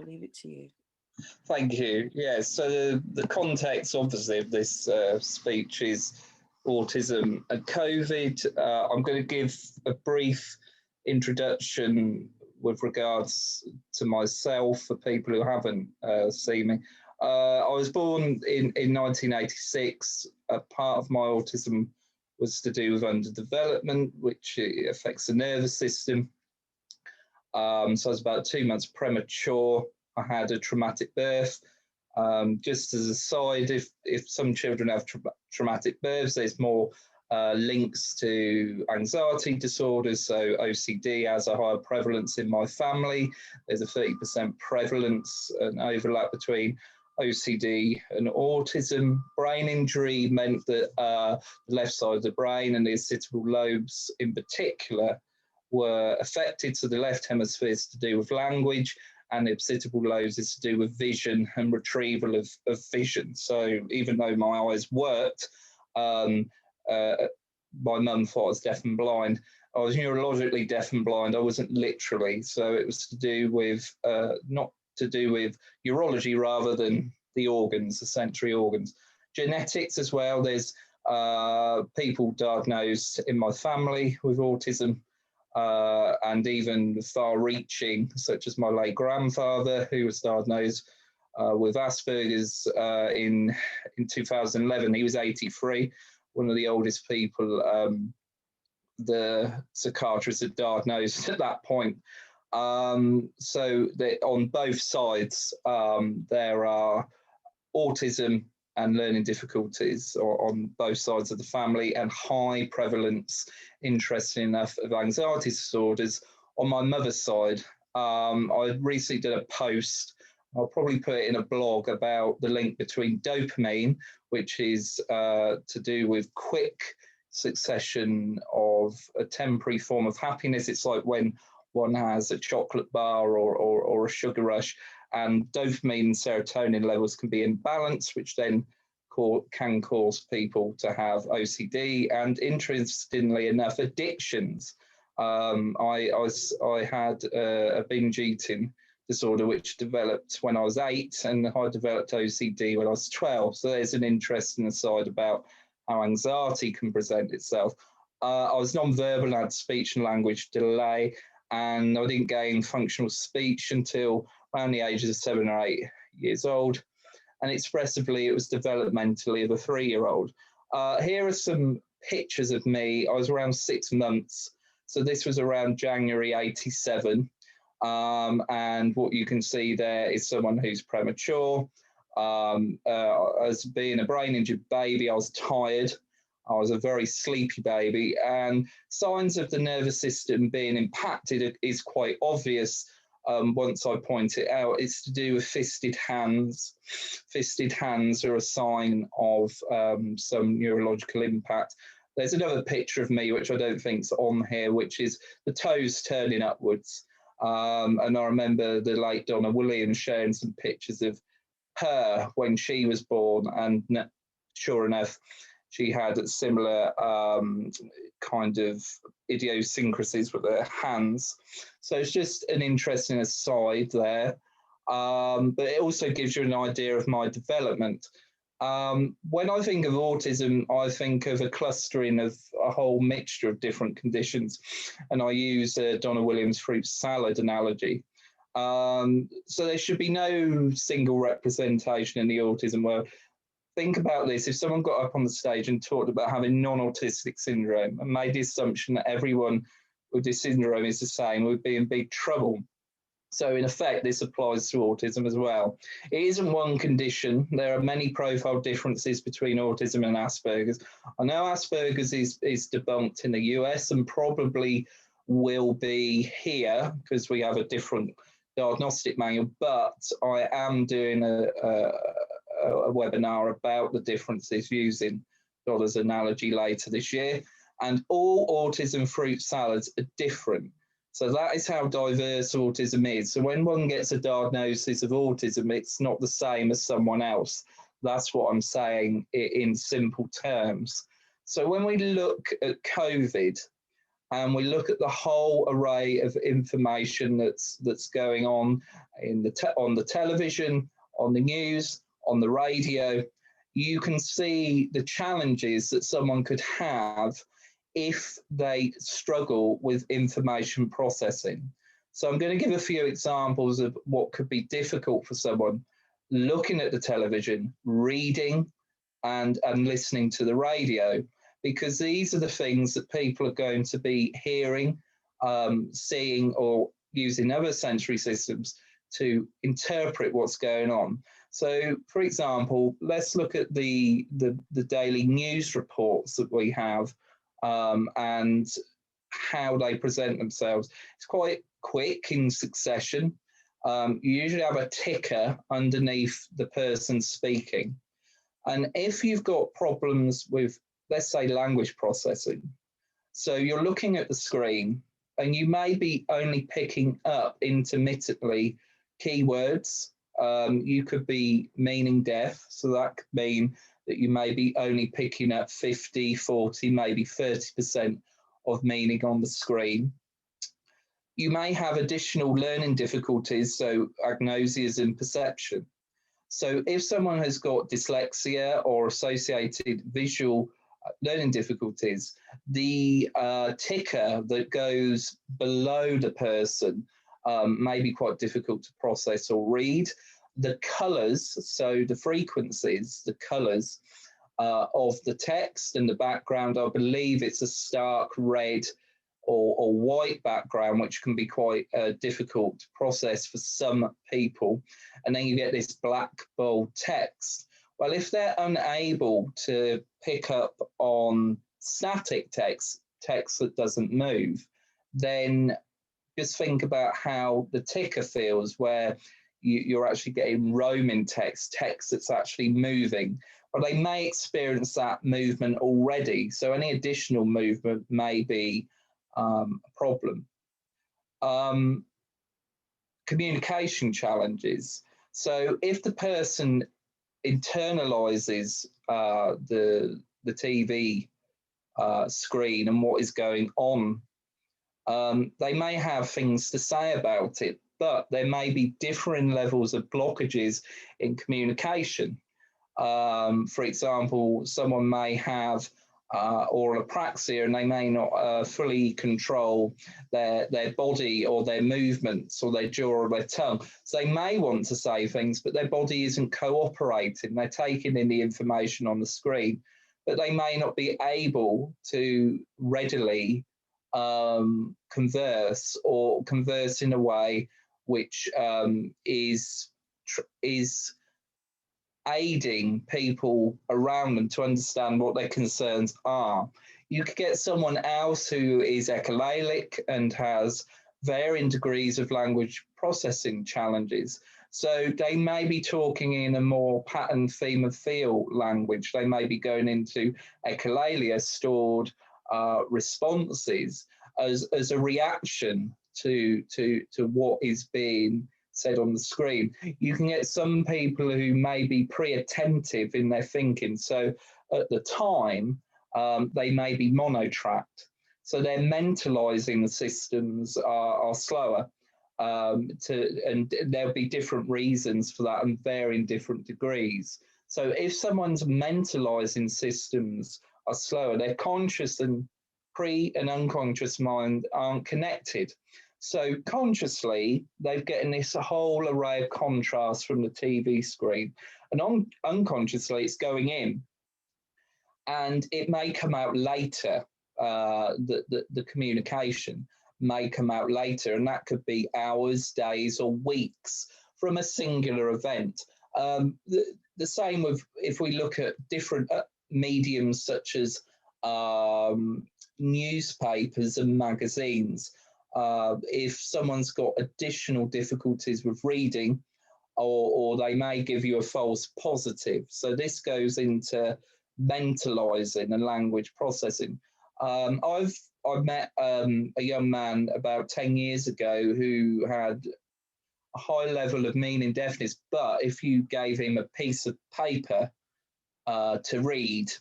I'll leave it to you. Thank you. Yeah, so the context, obviously, of this speech is autism and COVID. I'm going to give a brief introduction with regards to myself for people who haven't seen me. I was born in 1986. Part of my autism was to do with underdevelopment, which affects the nervous system. So I was about 2 months premature. I had a traumatic birth. Just as a side, if some children have traumatic births, there's more links to anxiety disorders. So OCD has a higher prevalence in my family. There's a 30% prevalence and overlap between OCD and autism. Brain injury meant that the left side of the brain and the occipital lobes in particular were affected. So the left hemisphere is to do with language, and the occipital lobes is to do with vision and retrieval of vision. So even though my eyes worked, my mum thought I was deaf and blind. I was neurologically deaf and blind. I wasn't literally. So it was to do with, not to do with urology rather than the organs, the sensory organs. Genetics as well. There's people diagnosed in my family with autism, and even far-reaching, such as my late grandfather, who was diagnosed with Asperger's in 2011. He was 83, one of the oldest people the psychiatrist had diagnosed at that point. So on both sides, there are autism and learning difficulties on both sides of the family, and high prevalence, interesting enough, of anxiety disorders on my mother's side. I recently did a post, I'll probably put it in a blog, about the link between dopamine, which is to do with quick succession of a temporary form of happiness. It's like when one has a chocolate bar or a sugar rush, and dopamine and serotonin levels can be imbalanced, which then can cause people to have OCD and, interestingly enough, addictions. I had a binge eating disorder which developed when I was 8, and I developed OCD when I was 12. So there's an interesting aside about how anxiety can present itself. I was non-verbal, I had speech and language delay, and I didn't gain functional speech until around the ages of 7 or 8 years old. And expressively, it was developmentally of a 3-year-old. Here are some pictures of me. I was around 6 months. So this was around January 87. And what you can see there is someone who's premature. As being a brain injured baby, I was tired. I was a very sleepy baby, and signs of the nervous system being impacted is quite obvious. Once I point it out, it's to do with fisted hands. Fisted hands are a sign of some neurological impact. There's another picture of me, which I don't think's on here, which is the toes turning upwards. And I remember the late Donna Williams sharing some pictures of her when she was born, and sure enough, she had similar kind of idiosyncrasies with her hands. So it's just an interesting aside there. But it also gives you an idea of my development. When I think of autism, I think of a clustering of a whole mixture of different conditions. And I use Donna Williams' fruit salad analogy. So there should be no single representation in the autism world. Think about this. If someone got up on the stage and talked about having non-autistic syndrome and made the assumption that everyone with this syndrome is the same, we'd be in big trouble. So in effect, this applies to autism as well. It isn't one condition. There are many profile differences between autism and Asperger's. I know Asperger's is debunked in the US and probably will be here because we have a different diagnostic manual, but I am doing a webinar about the differences using Donna's analogy later this year. And all autism fruit salads are different. So that is how diverse autism is. So when one gets a diagnosis of autism, it's not the same as someone else. That's what I'm saying in simple terms. So when we look at COVID, and we look at the whole array of information that's going on on the television, on the news, on the radio, you can see the challenges that someone could have if they struggle with information processing. So I'm going to give a few examples of what could be difficult for someone looking at the television, reading, and listening to the radio, because these are the things that people are going to be hearing, seeing, or using other sensory systems to interpret what's going on. So, for example, let's look at the daily news reports that we have and how they present themselves. It's quite quick in succession. You usually have a ticker underneath the person speaking. And if you've got problems with, let's say, language processing, so you're looking at the screen and you may be only picking up intermittently keywords. You could be meaning deaf, so that could mean that you may be only picking up 50, 40, maybe 30% of meaning on the screen. You may have additional learning difficulties, so agnosias in perception. So if someone has got dyslexia or associated visual learning difficulties, the ticker that goes below the person may be quite difficult to process or read. The colours, so the frequencies, the colours of the text and the background, I believe it's a stark red or white background, which can be quite difficult to process for some people. And then you get this black bold text. Well, if they're unable to pick up on static text that doesn't move, then just think about how the ticker feels, where you're actually getting roaming text that's actually moving. Well, they may experience that movement already, so any additional movement may be a problem. Communication challenges. So if the person internalizes the TV screen and what is going on, they may have things to say about it, but there may be differing levels of blockages in communication. For example, someone may have oral apraxia and they may not fully control their body or their movements or their jaw or their tongue. So they may want to say things, but their body isn't cooperating. They're taking in the information on the screen, but they may not be able to readily converse or converse in a way which is aiding people around them to understand what their concerns are. You could get someone else who is echolalic and has varying degrees of language processing challenges. So they may be talking in a more pattern, theme, and feel language. They may be going into echolalia, stored responses as a reaction to what is being said on the screen. You can get some people who may be pre-attentive in their thinking. So at the time, they may be monotracked. So their mentalizing systems are slower. And there'll be different reasons for that and varying different degrees. So if someone's mentalizing systems are slower, their conscious and pre and unconscious mind aren't connected. So consciously, they're getting this whole array of contrast from the TV screen, and unconsciously, it's going in, and it may come out later. The communication may come out later, and that could be hours, days, or weeks from a singular event. The same with if we look at different mediums such as newspapers and magazines. If someone's got additional difficulties with reading, or they may give you a false positive. So this goes into mentalizing and language processing. I've met a young man about 10 years ago who had a high level of meaning deafness, but if you gave him a piece of paper to read,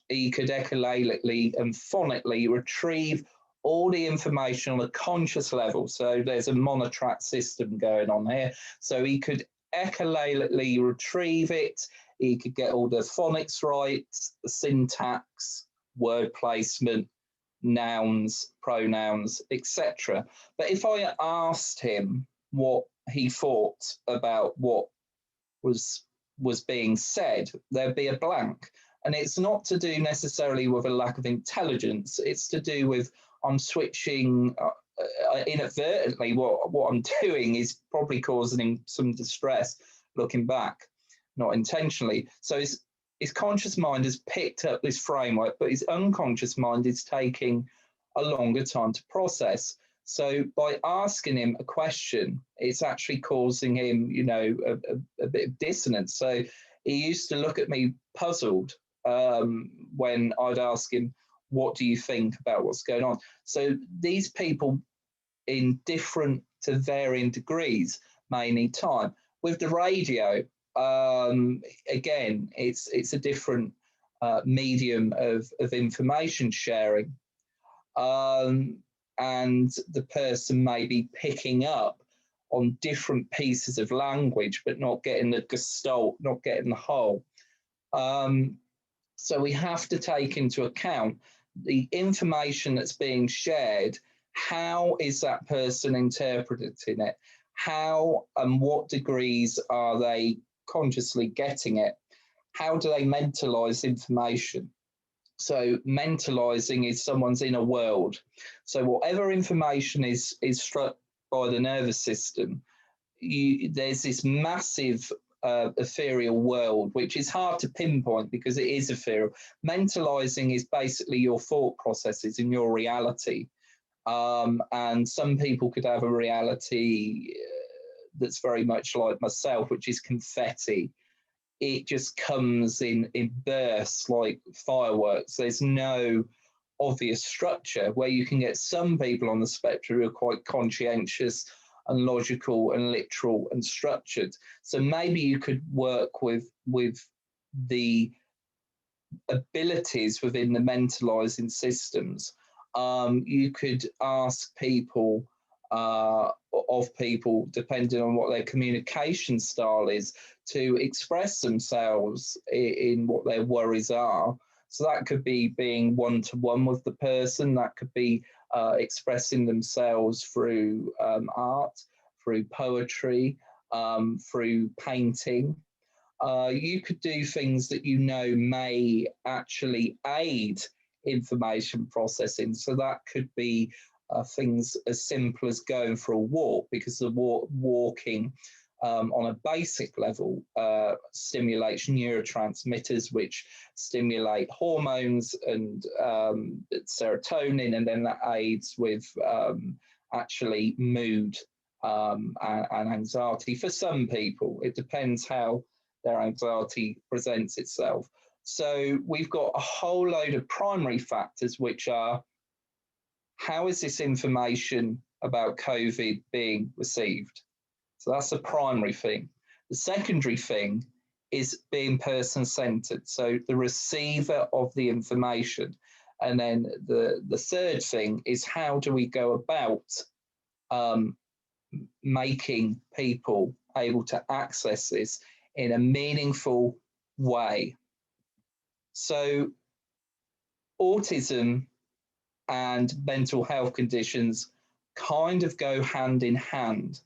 he could echolalically and phonically retrieve all the information on a conscious level. So there's a monotrack system going on here. So he could echolalically retrieve it. He could get all the phonics right, the syntax, word placement, nouns, pronouns, etc. But if I asked him what he thought about what was being said, there'd be a blank. And it's not to do necessarily with a lack of intelligence. It's to do with I'm switching inadvertently. What I'm doing is probably causing him some distress looking back, not intentionally. So his conscious mind has picked up this framework, but his unconscious mind is taking a longer time to process. So by asking him a question, it's actually causing him, you know, a bit of dissonance. So he used to look at me puzzled when I'd ask him, what do you think about what's going on? So these people in different to varying degrees may need time. With the radio, again, it's a different medium of information sharing. And the person may be picking up on different pieces of language, but not getting the gestalt, not getting the whole. So we have to take into account the information that's being shared. How is that person interpreting it? How and what degrees are they consciously getting it? How do they mentalize information? So mentalizing is someone's inner world. So whatever information is struck by the nervous system, there's this massive ethereal world, which is hard to pinpoint because it is ethereal. Mentalizing is basically your thought processes and your reality. And some people could have a reality that's very much like myself, which is confetti. It just comes in bursts like fireworks. There's no obvious structure, where you can get some people on the spectrum who are quite conscientious and logical and literal and structured. So maybe you could work with the abilities within the mentalizing systems. You could ask people, depending on what their communication style is, to express themselves in what their worries are. So that could be being one-to-one with the person. That could be expressing themselves through art, through poetry, through painting. You could do things that you know may actually aid information processing. So that could be things as simple as going for a walk, because the walking on a basic level stimulates neurotransmitters, which stimulate hormones and serotonin, and then that aids with actually mood and anxiety. For some people, it depends how their anxiety presents itself. So we've got a whole load of primary factors, which are, how is this information about COVID being received? So that's the primary thing. The secondary thing is being person-centered, so the receiver of the information. And then the third thing is, how do we go about making people able to access this in a meaningful way? So autism and mental health conditions kind of go hand in hand.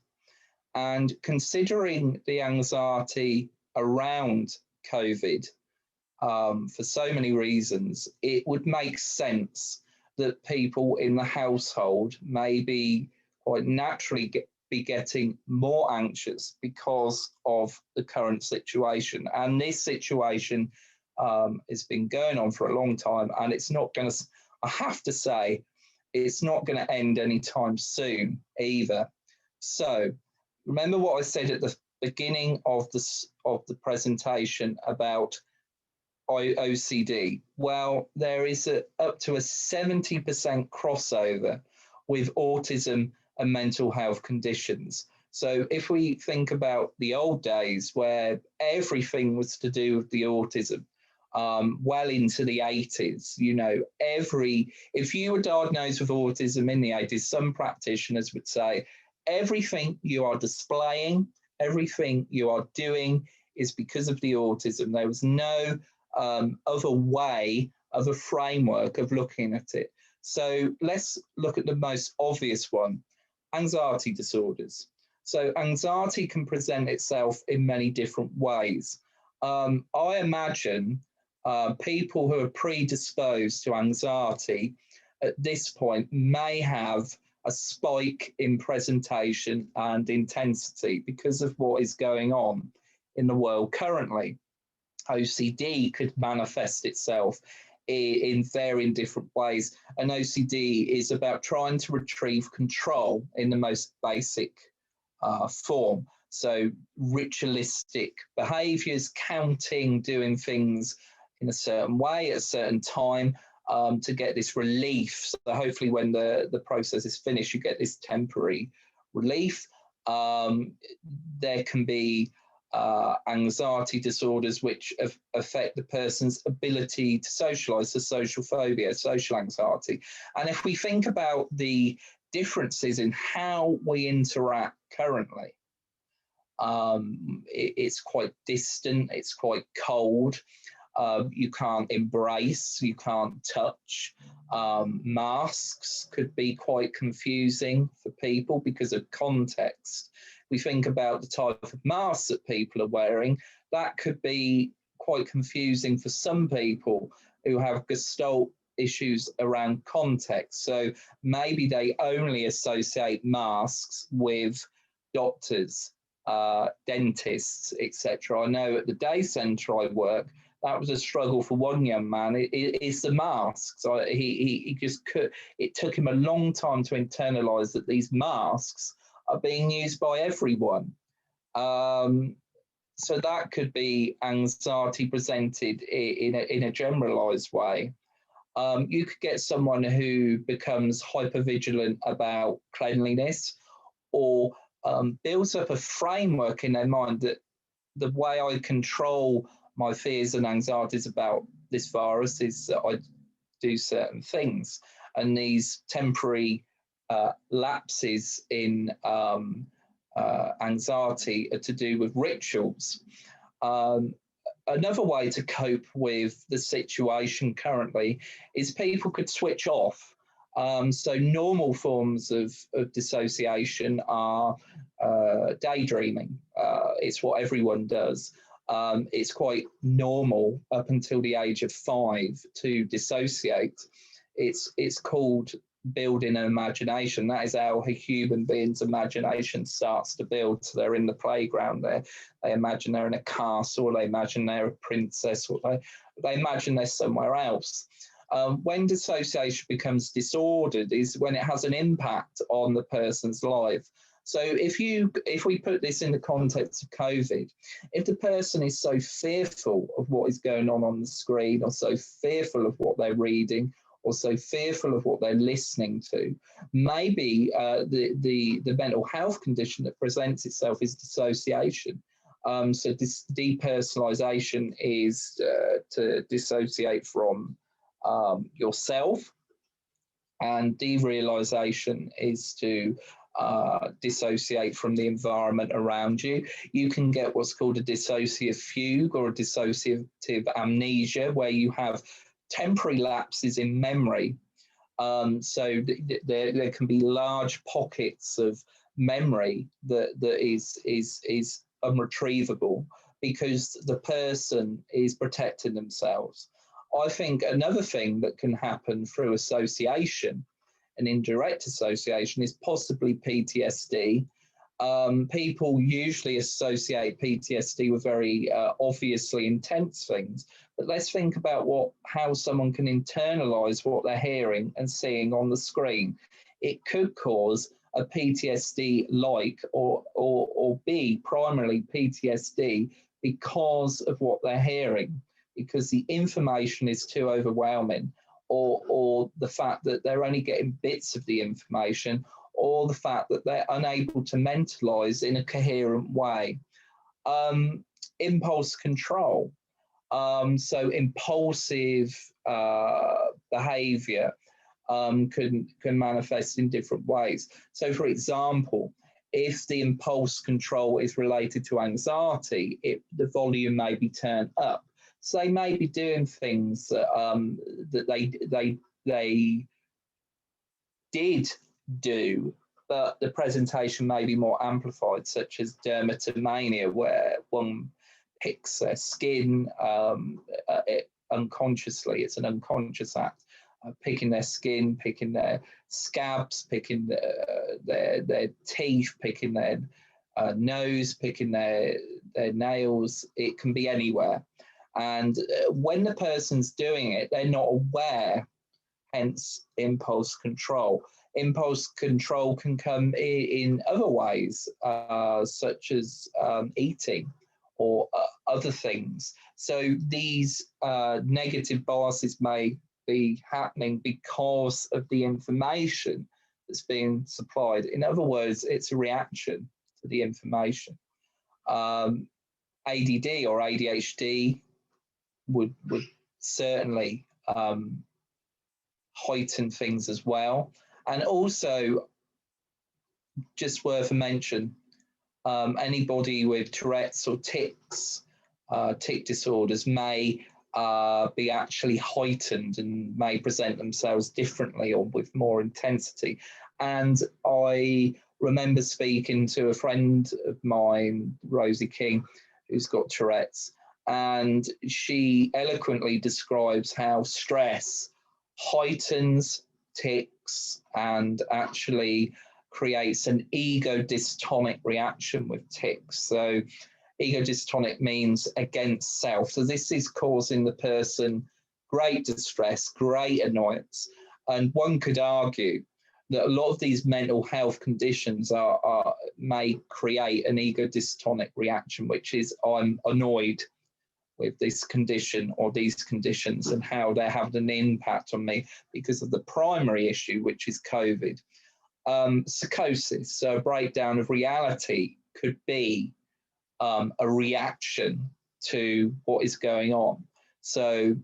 And considering the anxiety around COVID for so many reasons, it would make sense that people in the household may be quite naturally be getting more anxious because of the current situation. And this situation has been going on for a long time, and it's not going to, I have to say, it's not going to end anytime soon either. So remember what I said at the beginning of the presentation about OCD. Well, there is up to a 70% crossover with autism and mental health conditions. So if we think about the old days where everything was to do with the autism, well into the 80s. You know, if you were diagnosed with autism in the 80s, some practitioners would say everything you are displaying, everything you are doing is because of the autism. There was no other way, other framework of looking at it. So let's look at the most obvious one, anxiety disorders. So anxiety can present itself in many different ways. I imagine people who are predisposed to anxiety at this point may have a spike in presentation and intensity because of what is going on in the world currently. OCD could manifest itself in varying different ways. And OCD is about trying to retrieve control in the most basic form. So ritualistic behaviors, counting, doing things in a certain way at a certain time to get this relief. So hopefully when the process is finished, you get this temporary relief. There can be anxiety disorders which affect the person's ability to socialize, so social phobia, social anxiety. And if we think about the differences in how we interact currently, it's quite distant, it's quite cold. You can't embrace, you can't touch. Masks could be quite confusing for people because of context. We think about the type of masks that people are wearing, that could be quite confusing for some people who have Gestalt issues around context. So maybe they only associate masks with doctors, dentists, etc. I know at the day centre I work, that was a struggle for one young man. It's the masks. He just could. It took him a long time to internalise that these masks are being used by everyone. So that could be anxiety presented in a generalised way. You could get someone who becomes hypervigilant about cleanliness, or builds up a framework in their mind that the way I control my fears and anxieties about this virus is that I do certain things. And these temporary lapses in anxiety are to do with rituals. Another way to cope with the situation currently is people could switch off. So normal forms of dissociation are daydreaming. It's what everyone does. It's quite normal up until the age of 5 to dissociate. It's called building an imagination. That is how a human being's imagination starts to build. So they're in the playground there. They imagine they're in a castle, or they imagine they're a princess, or they imagine they're somewhere else. When dissociation becomes disordered is when it has an impact on the person's life. So if we put this in the context of COVID, if the person is so fearful of what is going on the screen, or so fearful of what they're reading, or so fearful of what they're listening to, maybe the mental health condition that presents itself is dissociation. So this depersonalization is to dissociate from yourself, and derealization is to dissociate from the environment around you. You can get what's called a dissociative fugue or a dissociative amnesia, where you have temporary lapses in memory. So there can be large pockets of memory that is unretrievable because the person is protecting themselves. I think another thing that can happen through association, and indirect association, is possibly PTSD. People usually associate PTSD with very obviously intense things, but let's think about how someone can internalize what they're hearing and seeing on the screen. It could cause a PTSD-like or be primarily PTSD because of what they're hearing, because the information is too overwhelming, or the fact that they're only getting bits of the information, or the fact that they're unable to mentalize in a coherent way. Impulse control. So impulsive behaviour can manifest in different ways. So, for example, if the impulse control is related to anxiety, the volume may be turned up. So they may be doing things that they did do, but the presentation may be more amplified, such as dermatomania, where one picks their skin unconsciously. It's an unconscious act. Picking their skin, picking their scabs, picking their teeth, picking their nose, picking their nails. It can be anywhere. And when the person's doing it, they're not aware, hence impulse control. Impulse control can come in other ways, such as eating or other things. So these negative biases may be happening because of the information that's being supplied. In other words, it's a reaction to the information. ADD or ADHD would certainly heighten things as well. And also, just worth a mention, anybody with Tourette's or tics, tic disorders may be actually heightened and may present themselves differently or with more intensity. And I remember speaking to a friend of mine, Rosie King, who's got Tourette's, and she eloquently describes how stress heightens tics and actually creates an ego dystonic reaction with tics. So ego dystonic means against self. So this is causing the person great distress, great annoyance. And one could argue that a lot of these mental health conditions may create an ego dystonic reaction, which is I'm annoyed with this condition or these conditions and how they're having an impact on me because of the primary issue, which is COVID. Psychosis, so a breakdown of reality, could be a reaction to what is going on. So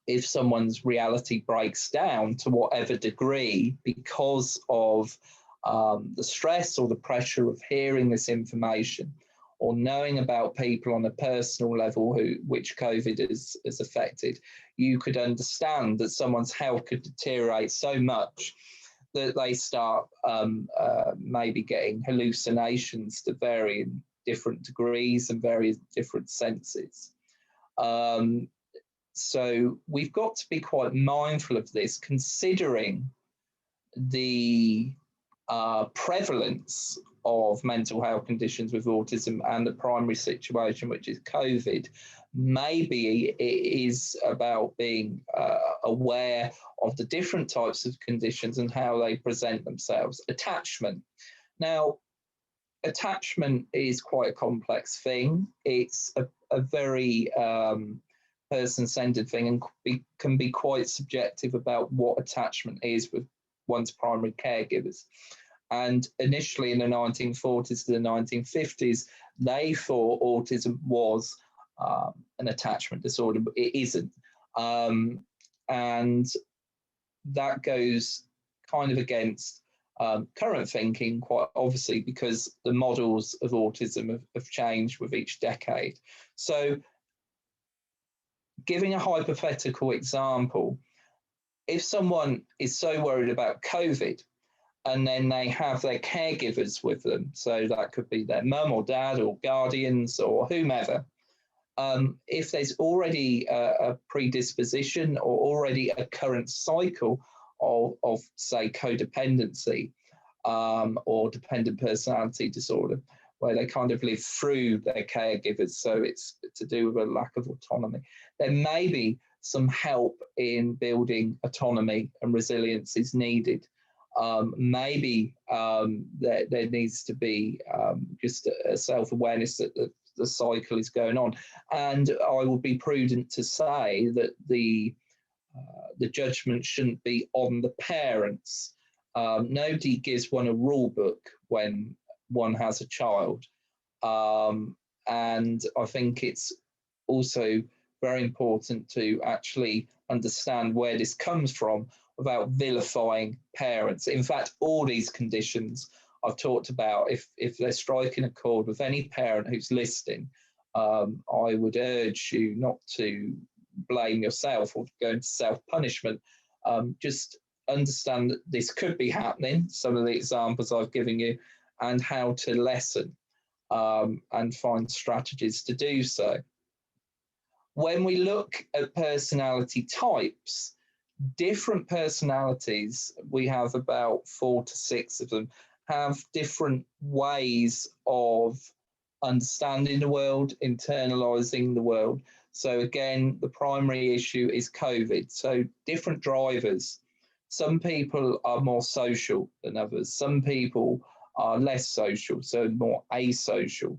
if someone's reality breaks down to whatever degree because of the stress or the pressure of hearing this information or knowing about people on a personal level which COVID has affected, you could understand that someone's health could deteriorate so much that they start maybe getting hallucinations to varying different degrees and various different senses. So we've got to be quite mindful of this, considering the prevalence of mental health conditions with autism and the primary situation, which is COVID. Maybe it is about being aware of the different types of conditions and how they present themselves. Attachment. Now, attachment is quite a complex thing. It's a very person-centered thing and can be quite subjective about what attachment is with one's primary caregivers. And initially in the 1940s to the 1950s, they thought autism was an attachment disorder, but it isn't. And that goes kind of against current thinking, quite obviously, because the models of autism have changed with each decade. So giving a hypothetical example, if someone is so worried about COVID and then they have their caregivers with them, so that could be their mum or dad or guardians or whomever, if there's already a predisposition or already a current cycle of say, codependency or dependent personality disorder, where they kind of live through their caregivers, so it's to do with a lack of autonomy, there may be some help in building autonomy and resilience is needed. Maybe there needs to be just a self-awareness that the cycle is going on. And I would be prudent to say that the judgment shouldn't be on the parents. Nobody gives one a rule book when one has a child. And I think it's also very important to actually understand where this comes from without vilifying parents. In fact, all these conditions I've talked about, if they're striking a chord with any parent who's listening, I would urge you not to blame yourself or go into self-punishment. Just understand that this could be happening, some of the examples I've given you, and how to lessen and find strategies to do so. When we look at personality types, different personalities, we have about 4 to 6 of them, have different ways of understanding the world, internalizing the world. So again, the primary issue is COVID. So different drivers. Some people are more social than others. Some people are less social, so more asocial.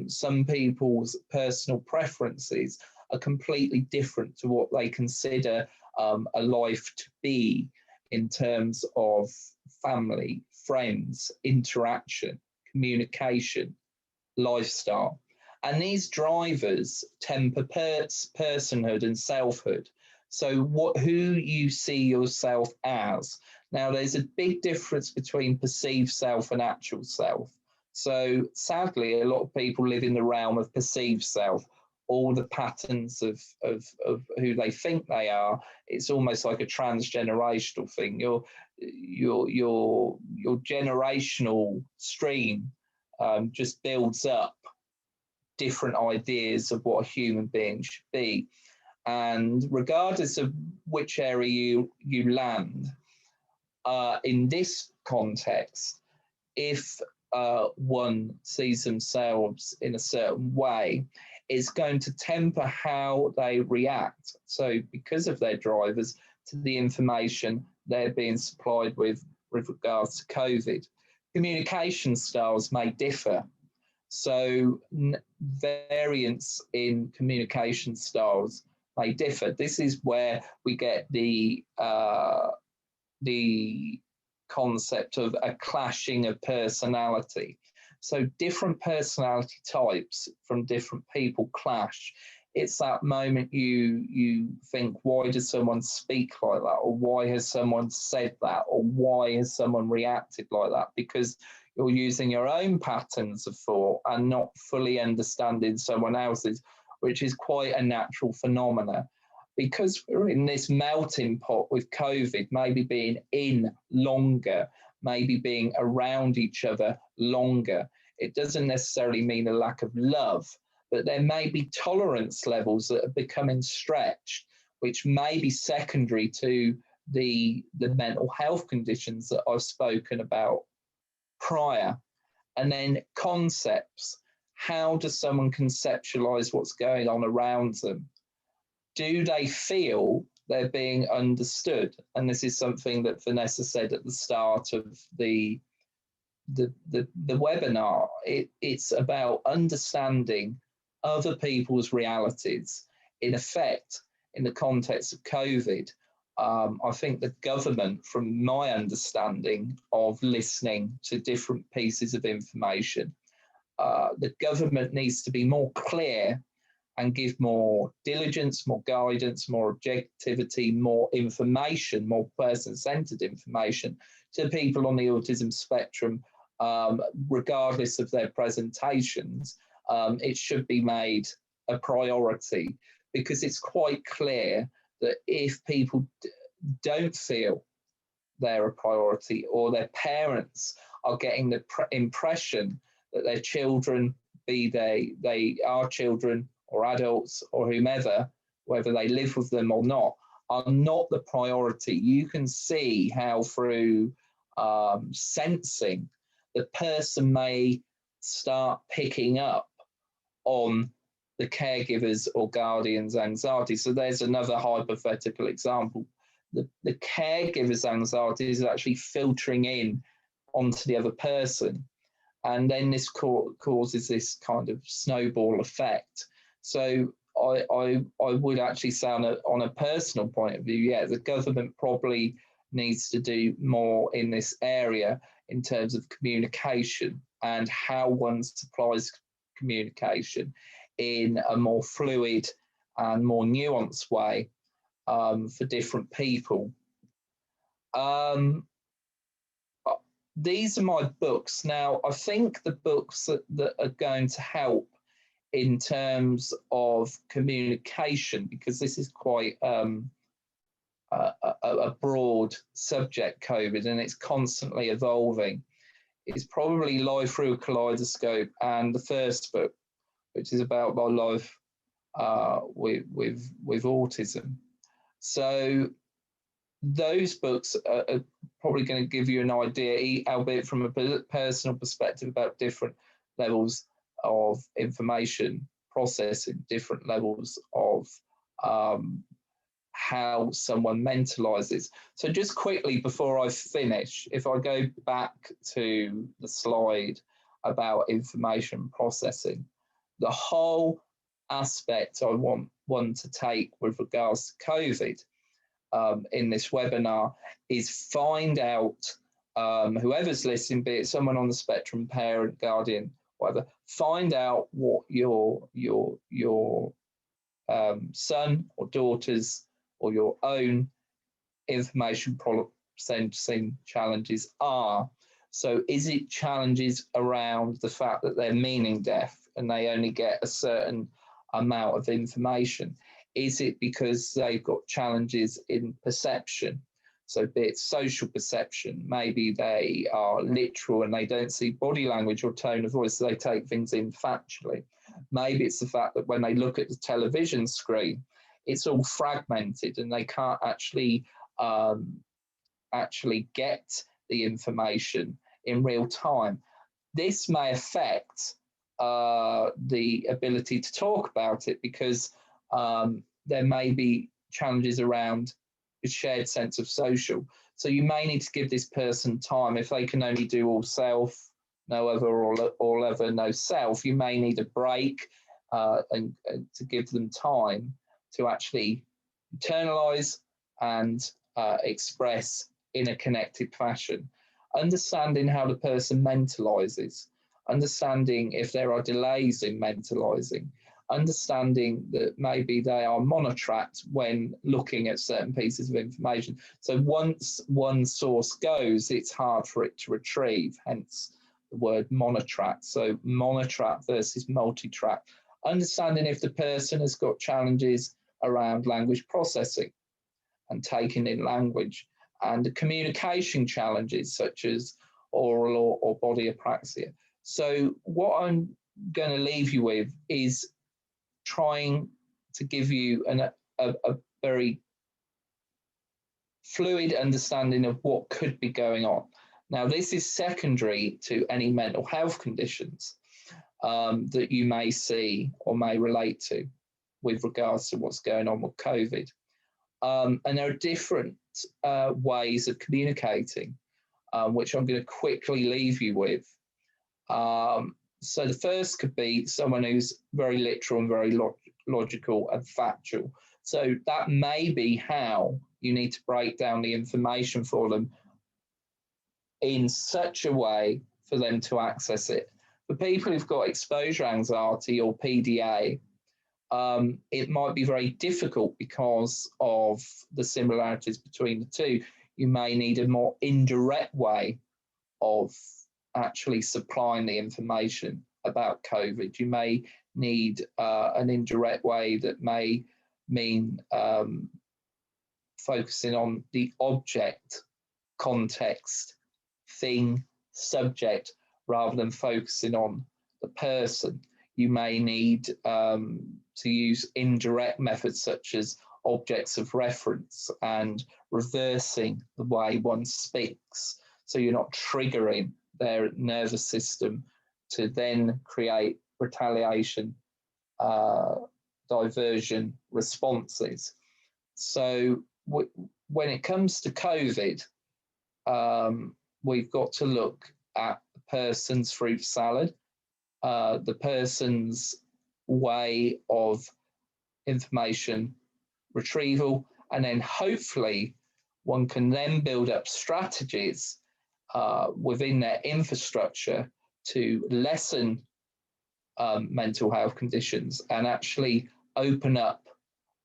Some people's personal preferences are completely different to what they consider a life to be in terms of family, friends, interaction, communication, lifestyle. And these drivers temper personhood and selfhood. So who you see yourself as. Now, there's a big difference between perceived self and actual self. So sadly, a lot of people live in the realm of perceived self, all the patterns of who they think they are. It's almost like a transgenerational thing. Your generational stream just builds up different ideas of what a human being should be. And regardless of which area you land, in this context, if one sees themselves in a certain way, it's going to temper how they react. So because of their drivers to the information they're being supplied with regards to COVID, communication styles may differ. So variance in communication styles may differ. This is where we get the concept of a clashing of personality. So different personality types from different people clash. It's that moment you think, why does someone speak like that? Or why has someone said that? Or why has someone reacted like that? Because you're using your own patterns of thought and not fully understanding someone else's, which is quite a natural phenomena. Because we're in this melting pot with COVID, maybe being in longer, maybe being around each other longer, it doesn't necessarily mean a lack of love, but there may be tolerance levels that are becoming stretched, which may be secondary to the mental health conditions that I've spoken about prior. And then concepts. How does someone conceptualize what's going on around them? Do they feel they're being understood? And this is something that Vanessa said at the start of the webinar. It's about understanding other people's realities. In effect, in the context of COVID, I think the government, from my understanding of listening to different pieces of information, the government needs to be more clear and give more diligence, more guidance, more objectivity, more information, more person-centered information to people on the autism spectrum, regardless of their presentations. It should be made a priority, because it's quite clear that if people don't feel they're a priority, or their parents are getting the impression that their children, be they are children or adults or whomever, whether they live with them or not, are not the priority. You can see how through sensing, the person may start picking up on the caregiver's or guardian's anxiety. So there's another hypothetical example. The caregiver's anxiety is actually filtering in onto the other person. And then this causes this kind of snowball effect. So I would actually say on a personal point of view, yeah, the government probably needs to do more in this area in terms of communication and how one supplies communication in a more fluid and more nuanced way for different people. These are my books. Now, I think the books that are going to help in terms of communication, because this is quite a broad subject, COVID, and it's constantly evolving, is probably Life Through a Kaleidoscope, and the first book, which is about my life with autism. So those books are probably going to give you an idea, albeit from a personal perspective, about different levels of information processing, different levels of how someone mentalizes. So just quickly before I finish, if I go back to the slide about information processing, the whole aspect I want one to take with regards to COVID in this webinar is find out, whoever's listening, be it someone on the spectrum, parent, guardian, whatever, find out what your son or daughter's or your own information processing challenges are. So is it challenges around the fact that they're meaning deaf and they only get a certain amount of information? Is it because they've got challenges in perception? So be it social perception, maybe they are literal and they don't see body language or tone of voice, so they take things in factually. Maybe it's the fact that when they look at the television screen, it's all fragmented and they can't actually get the information in real time. This may affect the ability to talk about it, because there may be challenges around a shared sense of social. So you may need to give this person time. If they can only do all self, no other, or all other, no self, you may need a break and to give them time to actually internalize and express in a connected fashion. Understanding how the person mentalizes, understanding if there are delays in mentalizing, understanding that maybe they are monotracked when looking at certain pieces of information. So once one source goes, it's hard for it to retrieve, hence the word monotrack. So monotrack versus multitrack. Understanding if the person has got challenges around language processing and taking in language, and the communication challenges such as oral or body apraxia. So what I'm going to leave you with is trying to give you a very fluid understanding of what could be going on. Now, this is secondary to any mental health conditions that you may see or may relate to with regards to what's going on with COVID. And there are different ways of communicating, which I'm going to quickly leave you with. So the first could be someone who's very literal and very logical and factual. So that may be how you need to break down the information for them in such a way for them to access it. For people who've got exposure anxiety or PDA, it might be very difficult because of the similarities between the two. You may need a more indirect way of actually supplying the information about COVID. You may need an indirect way that may mean focusing on the object, context, thing, subject, rather than focusing on the person. You may need to use indirect methods such as objects of reference and reversing the way one speaks, so you're not triggering their nervous system to then create retaliation, diversion responses. So when it comes to COVID, we've got to look at the person's fruit salad, the person's way of information retrieval, and then hopefully one can then build up strategies within their infrastructure to lessen mental health conditions and actually open up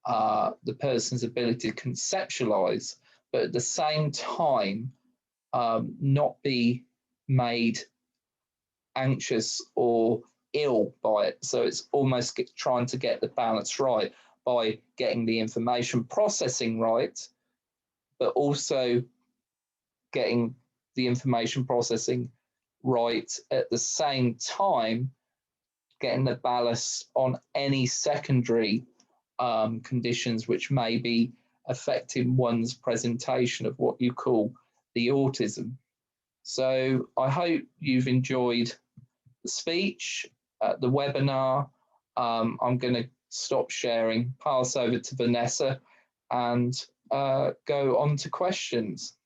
the person's ability to conceptualize, but at the same time, not be made anxious or ill by it. So it's almost trying to get the balance right by getting the information processing right, but also getting the information processing right at the same time, getting the balance on any secondary conditions which may be affecting one's presentation of what you call the autism. So I hope you've enjoyed the speech, the webinar. I'm going to stop sharing, pass over to Vanessa, and go on to questions.